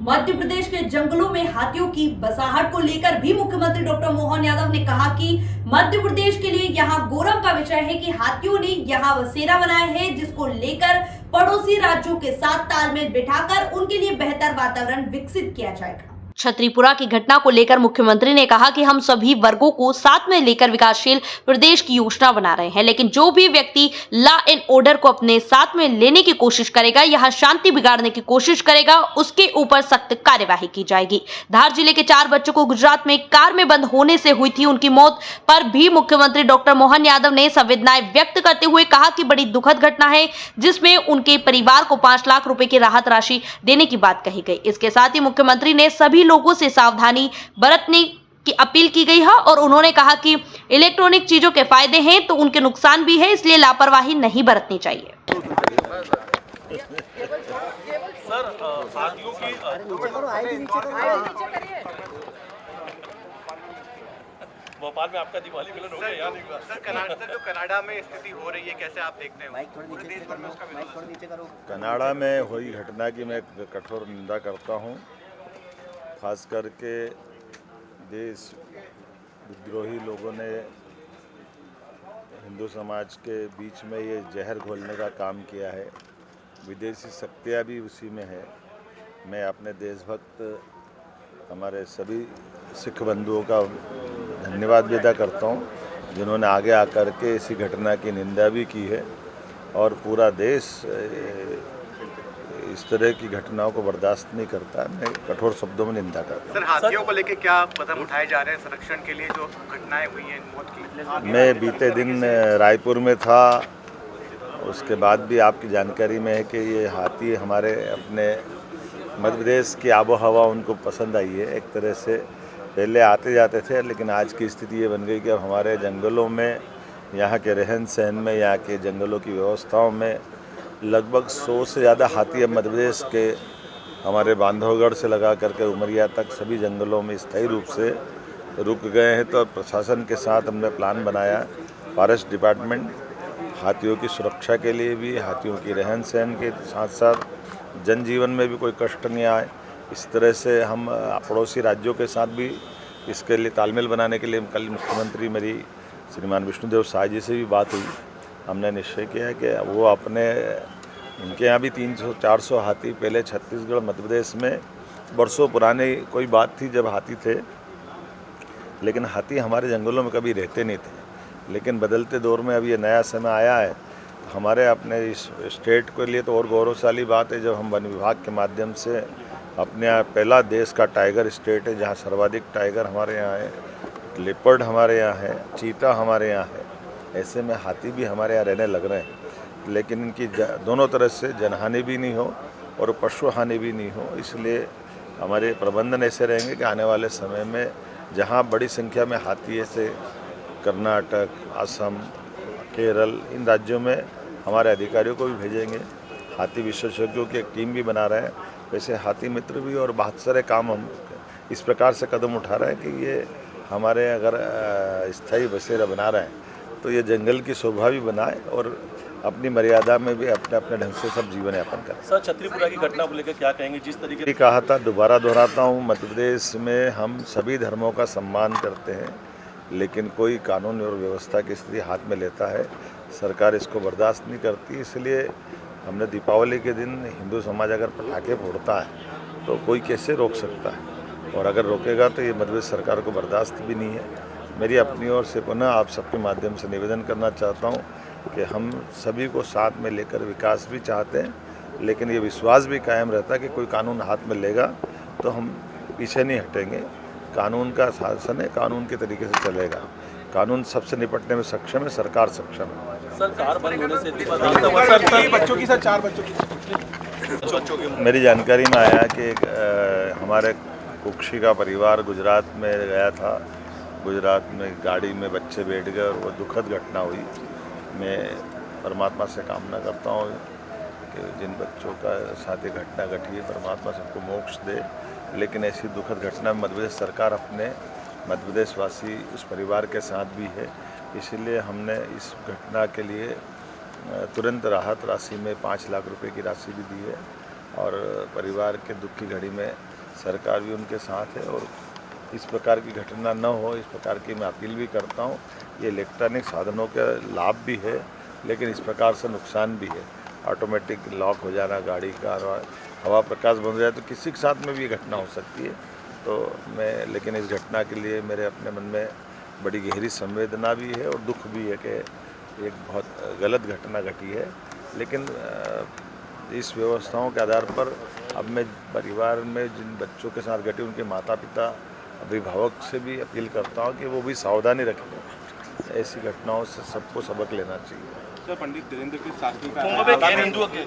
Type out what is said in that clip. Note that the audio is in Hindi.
मध्य प्रदेश के जंगलों में हाथियों की बसाहट को लेकर भी मुख्यमंत्री डॉक्टर मोहन यादव ने कहा कि मध्य प्रदेश के लिए यहां गौरव का विषय है कि हाथियों ने यहां बसेरा बनाया है, जिसको लेकर पड़ोसी राज्यों के साथ तालमेल बिठाकर उनके लिए बेहतर वातावरण विकसित किया जाएगा। छतरीपुरा की घटना को लेकर मुख्यमंत्री ने कहा कि हम सभी वर्गों को साथ में लेकर विकासशील प्रदेश की योजना बना रहे हैं, लेकिन जो भी व्यक्ति लॉ एंड ऑर्डर को अपने साथ में लेने की कोशिश करेगा, यहाँ शांति बिगाड़ने की कोशिश करेगा, उसके ऊपर सख्त कार्यवाही की जाएगी। धार जिले के 4 बच्चों को गुजरात में कार में बंद होने से हुई थी उनकी मौत पर भी मुख्यमंत्री डॉक्टर मोहन यादव ने संवेदनाएं व्यक्त करते हुए कहा कि बड़ी दुखद घटना है, जिसमें उनके परिवार को 5 लाख रुपए की राहत राशि देने की बात कही गई। इसके साथ ही मुख्यमंत्री ने सभी लोगों से सावधानी बरतने की अपील की गई है और उन्होंने कहा कि इलेक्ट्रॉनिक चीजों के फायदे हैं तो उनके नुकसान भी है, इसलिए लापरवाही नहीं बरतनी चाहिए। सर, हाथियों की भोपाल में आपका दिवाली मिलन हो गया, यहाँ नहीं हुआ। सर, जो कनाडा में स्थिति हो रही है, कैसे आप देखते हैं? पूरे देश भर में उसका विरोध। कनाडा में हुई घटना की मैं कठोर निंदा करता हूँ। खास करके देश विद्रोही लोगों ने हिंदू समाज के बीच में ये जहर घोलने का काम किया है। विदेशी शक्तियाँ भी उसी में है। मैं अपने देशभक्त हमारे सभी सिख बंधुओं का धन्यवाद भी अदा करता हूँ, जिन्होंने आगे आकर के इसी घटना की निंदा भी की है और पूरा देश इस तरह की घटनाओं को बर्दाश्त नहीं करता। मैं कठोर शब्दों में निंदा करता हूँ। सर, हाथियों को लेकर क्या कदम उठाए जा रहे हैं संरक्षण के लिए, जो घटनाएं हुई हैं मौत की? मैं बीते दिन रायपुर में था, उसके बाद भी आपकी जानकारी में है कि ये हाथी हमारे अपने मध्य प्रदेश की आबो हवा उनको पसंद आई है। एक तरह से पहले आते जाते थे, लेकिन आज की स्थिति ये बन गई कि अब हमारे जंगलों में, यहाँ के रहन सहन में, यहाँ के जंगलों की व्यवस्थाओं में लगभग 100 से ज़्यादा हाथी अब मध्य प्रदेश के हमारे बांधवगढ़ से लगा करके उमरिया तक सभी जंगलों में स्थायी रूप से रुक गए हैं। तो प्रशासन के साथ हमने प्लान बनाया, फॉरेस्ट डिपार्टमेंट हाथियों की सुरक्षा के लिए भी, हाथियों की रहन सहन के साथ साथ जनजीवन में भी कोई कष्ट नहीं आए, इस तरह से हम पड़ोसी राज्यों के साथ भी इसके लिए तालमेल बनाने के लिए कल मुख्यमंत्री मेरी श्रीमान विष्णुदेव साय जी से भी बात हुई। हमने निश्चय किया है कि वो अपने उनके यहाँ भी 300-400 हाथी पहले छत्तीसगढ़ मध्य प्रदेश में बरसों पुरानी कोई बात थी जब हाथी थे, लेकिन हाथी हमारे जंगलों में कभी रहते नहीं थे। लेकिन बदलते दौर में अब ये नया समय आया है, हमारे अपने इस स्टेट के लिए तो और गौरवशाली बात है जब हम वन विभाग के माध्यम से अपने यहाँ पहला देश का टाइगर स्टेट है, जहाँ सर्वाधिक टाइगर हमारे यहाँ है, लेपर्ड हमारे यहाँ है, चीता हमारे यहाँ है। ऐसे में हाथी भी हमारे यहाँ रहने लग रहे हैं, लेकिन इनकी दोनों तरह से जनहानि भी नहीं हो और पशु हानि भी नहीं हो। इसलिए हमारे प्रबंधन ऐसे रहेंगे कि आने वाले समय में जहाँ बड़ी संख्या में हाथी ऐसे कर्नाटक, असम, केरल, इन राज्यों में हमारे अधिकारियों को भी भेजेंगे। हाथी विशेषज्ञों की एक टीम भी बना रहे हैं। वैसे हाथी मित्र भी और बहुत सारे काम हम इस प्रकार से कदम उठा रहे हैं कि ये हमारे अगर स्थायी बसेरा बना रहे हैं तो ये जंगल की शोभा भी बनाए और अपनी मर्यादा में भी अपने अपने ढंग से सब जीवन यापन करें। सर, छतरीपुरा की घटना को लेकर क्या कहेंगे? जिस तरीके से कहा था, दोबारा दोहराता हूँ, मध्य प्रदेश में हम सभी धर्मों का सम्मान करते हैं, लेकिन कोई कानून और व्यवस्था की स्थिति हाथ में लेता है, सरकार इसको बर्दाश्त नहीं करती। इसलिए हमने दीपावली के दिन हिंदू समाज अगर पटाखे फोड़ता है तो कोई कैसे रोक सकता है, और अगर रोकेगा तो ये मध्य प्रदेश सरकार को बर्दाश्त भी नहीं है। मेरी अपनी ओर से पुनः आप सबके माध्यम से निवेदन करना चाहता हूँ कि हम सभी को साथ में लेकर विकास भी चाहते हैं, लेकिन ये विश्वास भी कायम रहता है कि कोई कानून हाथ में लेगा तो हम पीछे नहीं हटेंगे। कानून का शासन है, कानून के तरीके से चलेगा। कानून सबसे निपटने में सक्षम है, सरकार सक्षम है। सर, कार बंद होने से बच्चों की, सर 4 बच्चों की मेरी जानकारी में आया कि हमारे कुक्षी का परिवार गुजरात में गया था। गुजरात में गाड़ी में बच्चे बैठ गए और वो दुखद घटना हुई। मैं परमात्मा से कामना करता हूँ कि जिन बच्चों का साथ ये घटना घटी है, परमात्मा सबको मोक्ष दे। लेकिन ऐसी दुखद घटना में मध्य प्रदेश सरकार अपने मध्य प्रदेशवासी उस परिवार के साथ भी है, इसलिए हमने इस घटना के लिए तुरंत राहत राशि में 5 लाख रुपए की राशि भी दी है और परिवार के दुख की घड़ी में सरकार भी उनके साथ है और इस प्रकार की घटना न हो, इस प्रकार की मैं अपील भी करता हूँ। ये इलेक्ट्रॉनिक साधनों का लाभ भी है, लेकिन इस प्रकार से नुकसान भी है। ऑटोमेटिक लॉक हो जाना गाड़ी का और हवा प्रकाश बंद हो जाए तो किसी के साथ में भी ये घटना हो सकती है। तो लेकिन इस घटना के लिए मेरे अपने मन में बड़ी गहरी संवेदना भी है और दुख भी है कि एक बहुत गलत घटना घटी है। लेकिन इस व्यवस्थाओं के आधार पर अब मैं परिवार में जिन बच्चों के साथ घटी उनके माता पिता अभिभावक से भी अपील करता हूँ कि वो भी सावधानी रखें। ऐसी घटनाओं से सबको सबक लेना चाहिए। पंडित धीरेन्द्र की शादी गैर हिंदुओं के